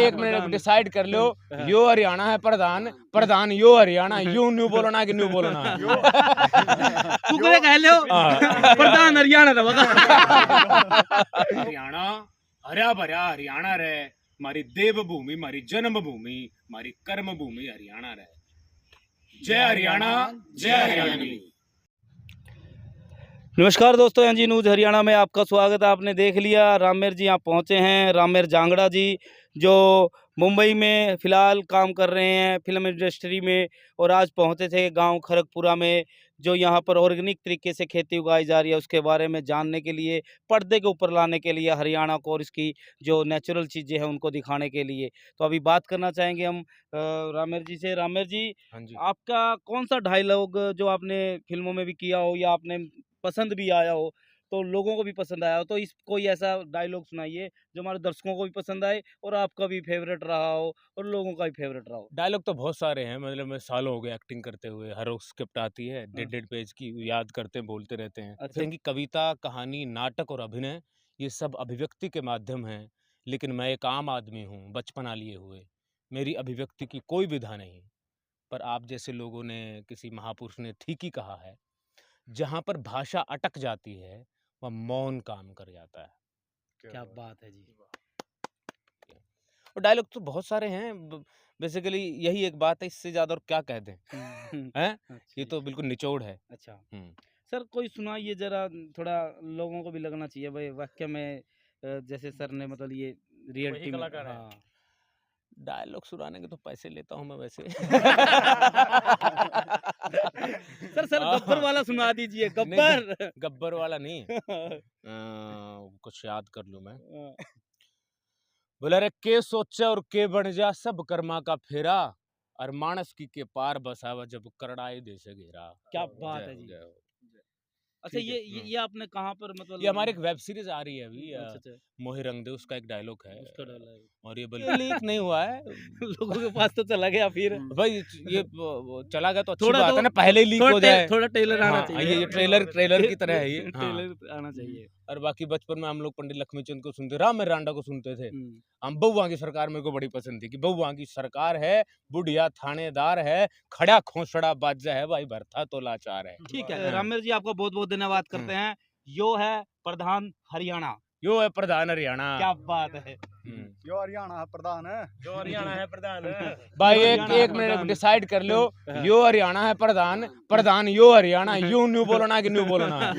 एक minute decide कर लो, यो हरियाणा है प्रधान, प्रधान यो हरियाणा, यूं न्यू बोलना कि न्यू बोलना कुकरे कह लो प्रधान हरियाणा रहेगा। हरियाणा हरा भरा हरियाणा रहे, मारी देवभूमि, मारी जन्मभूमि, मारी कर्म भूमि हरियाणा रहे। जय हरियाणा, जय हरियाणवी। नमस्कार दोस्तों, एनजी न्यूज़ हरियाणा में आपका स्वागत है। आपने देख लिया रामेर जी यहाँ पहुँचे हैं। रामेर जांगड़ा जी जो मुंबई में फ़िलहाल काम कर रहे हैं फिल्म इंडस्ट्री में, और आज पहुँचे थे गांव खरगपुरा में, जो यहाँ पर ऑर्गेनिक तरीके से खेती उगाई जा रही है उसके बारे में जानने के लिए, पर्दे के ऊपर लाने के लिए हरियाणा को, और इसकी जो नेचुरल चीज़ें हैं उनको दिखाने के लिए। तो अभी बात करना चाहेंगे हम रामेर जी से। रामेर जी, हाँ जी, आपका कौन सा डायलॉग जो आपने फिल्मों में भी किया हो या आपने पसंद भी आया हो, तो लोगों को भी पसंद आया हो, तो इस कोई ऐसा डायलॉग सुनाइए जो हमारे दर्शकों को भी पसंद आए और आपका भी फेवरेट रहा हो और लोगों का भी फेवरेट रहा हो। डायलॉग तो बहुत सारे हैं, मतलब मैं सालों हो गए एक्टिंग करते हुए। हर रोज स्क्रिप्ट आती है, 1.5 पेज की, याद करते हैं, बोलते रहते हैं। अच्छा। कि कविता, कहानी, नाटक और अभिनय ये सब अभिव्यक्ति के माध्यम हैं, लेकिन मैं एक आम आदमी हूँ बचपना लिए हुए। मेरी अभिव्यक्ति की कोई विधा नहीं, पर आप जैसे लोगों ने, किसी महापुरुष ने ठीक ही कहा है, जहाँ पर भाषा अटक जाती है वह मौन काम कर जाता है। क्या बात है जी। और डायलॉग तो बहुत सारे हैं, बेसिकली यही एक बात है, इससे ज्यादा और क्या कह दें हैं? ये तो बिल्कुल निचोड़ है। अच्छा सर, कोई सुनाइए जरा, थोड़ा लोगों को भी लगना चाहिए भाई वाक्य में जैसे सर ने मतलब ये रियलिटी में। हाँ। डायलॉग सुनाने के तो पैसे लेता हूँ मैं वैसे सर गब्बर वाला सुना दीजिए, गब्बर। गब्बर वाला नहीं कुछ याद कर लूं मैं। बोला रे के सोचे और के बन जा, सब कर्मा का फेरा, और मानस की के पार बसावा जब करड़ाई दे से घेरा। क्या बात है जी। अच्छा, ये आपने कहाँ पर मतलब? ये हमारी एक वेब सीरीज आ रही है अभी, अच्छा। मोहे रंग दे, उसका एक डायलॉग है, उसका डायलॉग और ये बल्कि लीक नहीं हुआ है लोगों के पास तो चला गया फिर भाई। ये चला गया तो अच्छी थोड़ा बात तो है ना, पहले ही लीक हो जाए। थोड़ा ट्रेलर आना हाँ, चाहिए। ये ट्रेलर की तरह है ये। हाँ। ट्रेलर आना चाहिए। और बाकी बचपन में हम लोग पंडित लक्ष्मीचंद को सुनते, राम रांडा को सुनते थे। हम बहुआ की सरकार मेरे को बड़ी पसंद थी, कि बहुआ की सरकार है, बुढ़िया थानेदार है, खड़ा खोसड़ा बाजा है, भाई भरथा तो लाचार है। ठीक है रामेर जी, आपका बहुत बहुत धन्यवाद करते हैं। यो है प्रधान हरियाणा। यो है प्रधान हरियाणा। क्या बात है। जो हरियाणा है प्रधान है, जो हरियाणा है प्रधान है। भाई एक मिनट डिसाइड कर लो, यो हरियाणा है प्रधान, प्रधान यो हरियाणा, यूं न्यू बोलना कि न्यू बोलना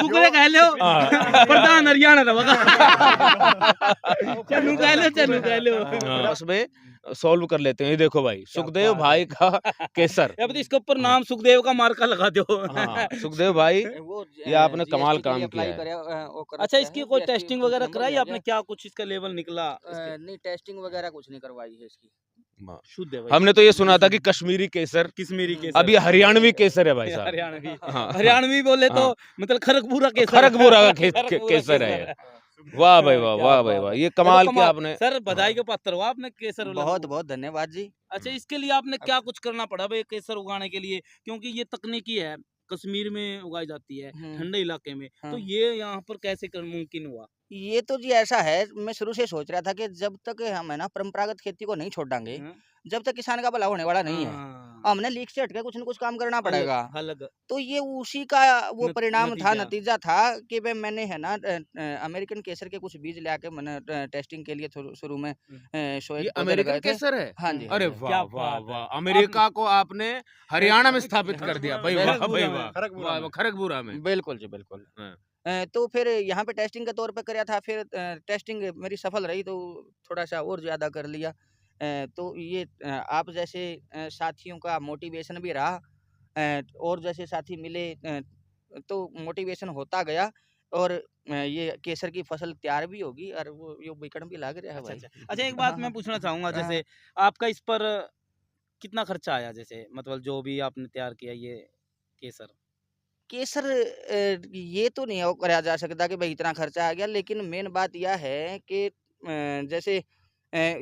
कुकरे कह लो प्रधान हरियाणा रहेगा। चन्नू कह लो। उसमें सॉल्व कर लेते हैं। ये देखो भाई, सुखदेव भाई का केसर। अब तो इसके ऊपर नाम सुखदेव का मार्का लगा दो। हाँ, सुखदेव भाई, ये आपने कमाल काम किया है। अच्छा, इसकी कोई टेस्टिंग वगैरह कराई आपने? क्या कुछ इसका लेवल निकला? नहीं, टेस्टिंग वगैरह कुछ नहीं करवाई है इसकी, शुद्ध है भाई। हमने तो ये सुना था कि कश्मीरी केसर, कश्मीरी केसर। अब ये हरियाणवी केसर है भाई साहब। हरियाणवी। हाँ। हरियाणवी बोले तो हाँ। मतलब खरगपुरा केसर। खरगपुरा का केसर है ये। वाह भाई वाह, वाह भाई वाह, ये कमाल किया आपने सर। बधाई के पात्र हो आपने केसर। बहुत बहुत धन्यवाद जी। अच्छा, इसके लिए आपने क्या कुछ करना पड़ा भाई केसर उगाने के लिए? क्योंकि ये तकनीकी है, कश्मीर में उगाई जाती है, ठंडे इलाके में, तो ये यहाँ पर कैसे मुमकिन हुआ? ये तो जी ऐसा है, मैं शुरू से सोच रहा था कि जब तक हम है ना परंपरागत खेती को नहीं छोड़ांगे, जब तक किसान का भला होने वाला नहीं है, हमने लीक से हटके कुछ न कुछ काम करना पड़ेगा। अलग। तो ये उसी का वो परिणाम था, नतीजा था कि भाई मैंने है ना अमेरिकन केसर के कुछ बीज ले आके मैंने टेस्टिंग के लिए शुरू में ये अमेरिकन केसर है। हाँ जी। अरे वाह वाह वाह, अमेरिका को आपने हरियाणा में स्थापित कर दिया भाई, वाह भाई वाह, खरगपुरा में। बिल्कुल जी बिल्कुल। तो फिर यहाँ पे टेस्टिंग के तौर पे कराया था, फिर टेस्टिंग मेरी सफल रही तो थोड़ा सा और ज़्यादा कर लिया। तो ये आप जैसे साथियों का मोटिवेशन भी रहा, और जैसे साथी मिले तो मोटिवेशन होता गया, और ये केसर की फसल तैयार भी होगी और वो ये बिकन भी लग रहा है भाई। अच्छा, एक बात मैं पूछना चाहूँगा, जैसे आपका इस पर कितना खर्चा आया? जैसे मतलब जो भी आपने तैयार किया ये केसर ये तो नहीं करा जा सकता कि भाई इतना खर्चा आ गया, लेकिन मेन बात यह है कि जैसे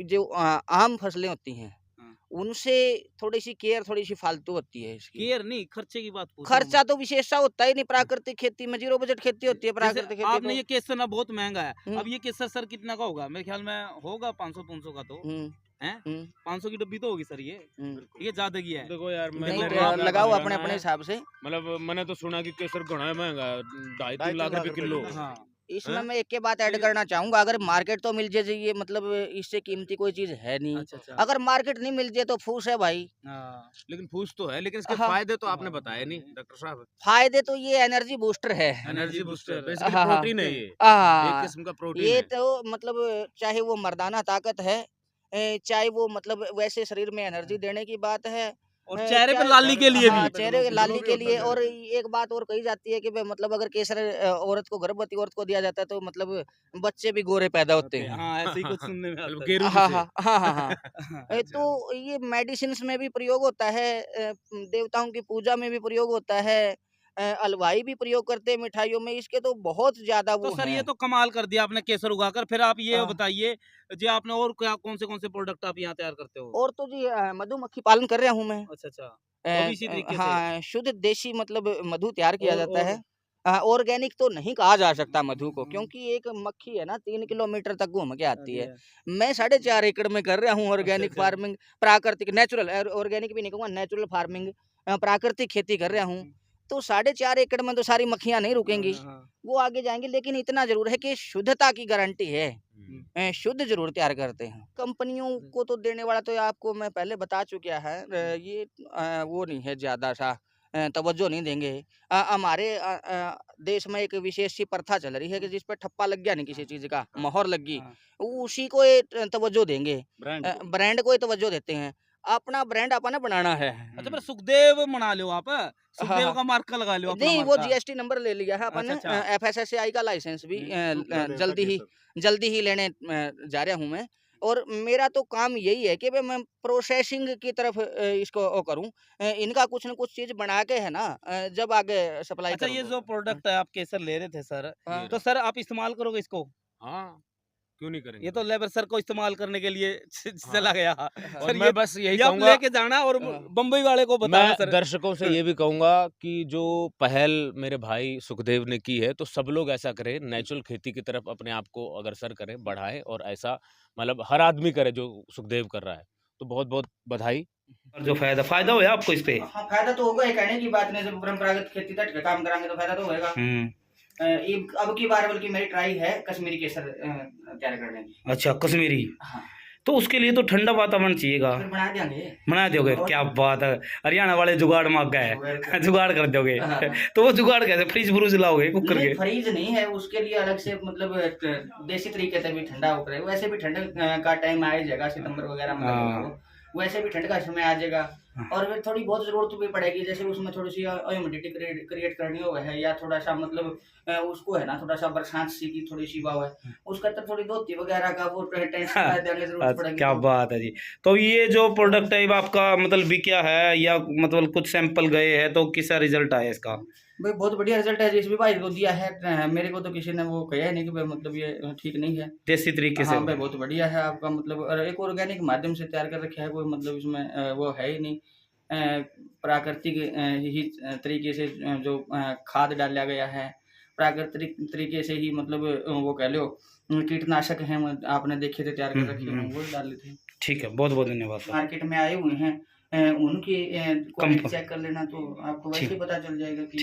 जो आम फसलें होती हैं उनसे थोड़ी सी केयर थोड़ी सी फालतू होती है इसकी। केयर नहीं, खर्चे की बात पूछ रहा हूँ खर्चा तो विशेष सा होता ही नहीं, प्राकृतिक खेती में 0 बजट खेती होती है। मैं। जैसे प्राकृतिक खेती आपने तो ये केसर ना बहुत महंगा है, हम्म। अब ये केसर सर कितना का होगा? मेरे ख्याल में होगा 500 का तो हम्म, हैं, हम्म, 500 की डब्बी तो होगी सर ये ज्यादा की है। देखो यार, नहीं मैंने तो लगाओ अपने अपने हिसाब से। मतलब मैंने तो सुना कि केसर घना महंगा है, 2.5-3 लाख रुपए किलो। हाँ इसमें हैं? मैं एक के बात ऐड तो ये- करना चाहूंगा, अगर मार्केट तो मिल जाए ये मतलब इससे कीमती कोई चीज है नहीं। अच्छा अच्छा अगर मार्केट नहीं मिल जाए तो फूस है भाई। हाँ लेकिन फूस तो है, लेकिन इसके हाँ। फायदे तो आपने बताए नहीं डॉक्टर साहब। फायदे तो ये एनर्जी बूस्टर है। Energy booster, booster। बेसिकली हाँ, हाँ। प्रोटीन है ये, एक हाँ, किस्म का प्रोटीन ये है। तो मतलब चाहे वो मर्दाना ताकत है, चाहे वो मतलब वैसे शरीर में एनर्जी देने की बात है, और चेहरे पे चाहे लाली के लिए हाँ, भी चेहरे ग्लो लाली भी के होता है लिए। चेहरे और पे। एक बात और कही जाती है कि भाई मतलब अगर केसर औरत को, गर्भवती औरत को दिया जाता है तो मतलब बच्चे भी गोरे पैदा होते हैं। हाँ ऐसे ही कुछ सुनने में मतलब आता गेरू हाँ, जिसे। हाँ, हाँ, हाँ, हाँ। है। तो ये मेडिसिन्स में भी प्रयोग होता है, देवताओं की पूजा में भी प्रयोग होता है, हलवाई भी प्रयोग करते हैं मिठाइयों में। इसके तो बहुत ज्यादा तो वो सर हैं। ये तो कमाल कर दिया आपने केसर उगाकर। फिर आप ये हाँ। बताइए जी, आपने और क्या कौन से प्रोडक्ट आप यहाँ तैयार करते हो? और तो जी मधुमक्खी पालन कर रहा हूँ मैं। अच्छा अच्छा, वो भी इसी तरीके से? हाँ, शुद्ध देशी मतलब मधु तैयार किया जाता और है। ऑर्गेनिक तो नहीं कहा जा सकता मधु को, क्योंकि एक मक्खी है ना 3 किलोमीटर तक घूम के आती है। मैं 4.5 एकड़ में कर रहा हूँ ऑर्गेनिक अच्छा। फार्मिंग, प्राकृतिक नेचुरल, ऑर्गेनिक भी नहीं कहूँगा, नेचुरल फार्मिंग, प्राकृतिक खेती कर रहा हूँ। तो 4.5 एकड़ में तो सारी मक्खियाँ नहीं रुकेंगी, हाँ, वो आगे जाएंगी। लेकिन इतना जरूर है कि शुद्धता की गारंटी है। शुद्ध जरूर तैयार करते हैं। कंपनियों को तो देने वाला तो आपको मैं पहले बता चुका है। ये वो नहीं है, ज्यादा सा तवज्जो नहीं देंगे। हमारे देश में एक विशेष सी प्रथा चल रही है कि जिस पे ठप्पा लग गया नहीं किसी चीज का, मोहर लग गई, हाँ। उसी को ये तवज्जो देंगे, ब्रांड ब्रांड को ही तवज्जो देते हैं। अपना ब्रांड अपना बनाना है। अच्छा, पर सुखदेव मना लो आप, हाँ, सुखदेव हाँ। का मार्का लगा लो अपना नहीं, वो मार्का। जीएसटी नंबर ले लिया है अपन अच्छा ने, अच्छा, एफएसएसएआई का लाइसेंस भी पहले था जल्दी ही केसर। जल्दी ही लेने जा रहा हूँ मैं। और मेरा तो काम यही है कि भाई मैं प्रोसेसिंग की तरफ इसको वो करूँ, इनका कुछ न कुछ चीज़ बना के है ना, जब आगे सप्लाई अच्छा करूँ ये तो। जो प्रोडक्ट है आप केसर ले रहे थे सर, हाँ। तो सर आप इस्तेमाल करोगे इसको? हाँ, क्यों नहीं करेंगे ये तो भाई? लेबर सर को इस्तेमाल करने के लिए हाँ। चला गया। हाँ। और सर मैं ये बस यही ये आप कहूंगा, लेके जाना और हाँ। बम्बई वाले को बताना मैं सर। दर्शकों से ये भी कहूंगा कि जो पहल मेरे भाई सुखदेव ने की है, तो सब लोग ऐसा करें, नेचुरल खेती की तरफ अपने आप को अग्रसर करें, बढ़ाएं, और ऐसा मतलब हर आदमी करे जो सुखदेव कर रहा है। तो बहुत बहुत बधाई। और जो फायदा हुआ आपको इस पे? हाँ, फायदा तो होगा, ये कहने की बात नहीं। जब परंपरागत खेती तट का काम कराएंगे तो फायदा तो होगा। अब की बार बल्कि मेरी ट्राई है कश्मीरी केसर तैयार करने की। अच्छा कश्मीरी, हाँ, तो उसके लिए तो ठंडा वातावरण चाहिएगा, फिर बना देंगे। बना दोगे? क्या बात है, हरियाणा वाले जुगाड़ मांग गए जुगाड़ कर दोगे। हाँ। तो वो जुगाड़ कैसे, फ्रिज फ्रूज लाओगे कुक नहीं, करके? फ्रीज नहीं है, उसके लिए अलग से मतलब देसी तरीके से भी ठंडा होकर, वैसे भी ठंड का टाइम आ जाएगा, सितंबर वगैरह में हाँ। लगभग वैसे भी ठंड का समय आ जाएगा। और फिर थोड़ी बहुत जरूरत भी पड़ेगी, जैसे उसमें थोड़ी सी ह्यूमिडिटी क्रिएट करनी हो है, या थोड़ा सा मतलब उसको है ना, थोड़ा सा बरसात सी की थोड़ी सी वाव है, उसका तो थोड़ी धोती वगैरह का वो टेंशन हाँ, देने जरूरत पड़ेगी। क्या बात है जी। तो ये जो प्रोडक्ट है आपका मतलब बिक्या है या मतलब कुछ सैंपल गए हैं, तो किसा रिजल्ट आया इसका? भाई बहुत बढ़िया रिजल्ट है, जिस भी भाई को दिया है, मेरे को तो किसी ने वो कहा नहीं कि भाई मतलब ये ठीक नहीं है। देसी तरीके से? हाँ भाई बहुत बढ़िया है आपका, मतलब और एक ऑर्गेनिक माध्यम से तैयार कर रखा है, कोई मतलब इसमें वो है ही नहीं। प्राकृतिक ही तरीके से जो खाद डाला गया है, प्राकृतिक तरीके से ही मतलब वो कह लो कीटनाशक हैं, आपने देखे थे तैयार कर रखे हैं, वो डाले थे। ठीक है, बहुत बहुत धन्यवाद सर। मार्केट में आए हुए हैं, उनकी क्वालिटी चेक कर लेना तो आपको वैसे ही ठीक। पता चल जाएगा कि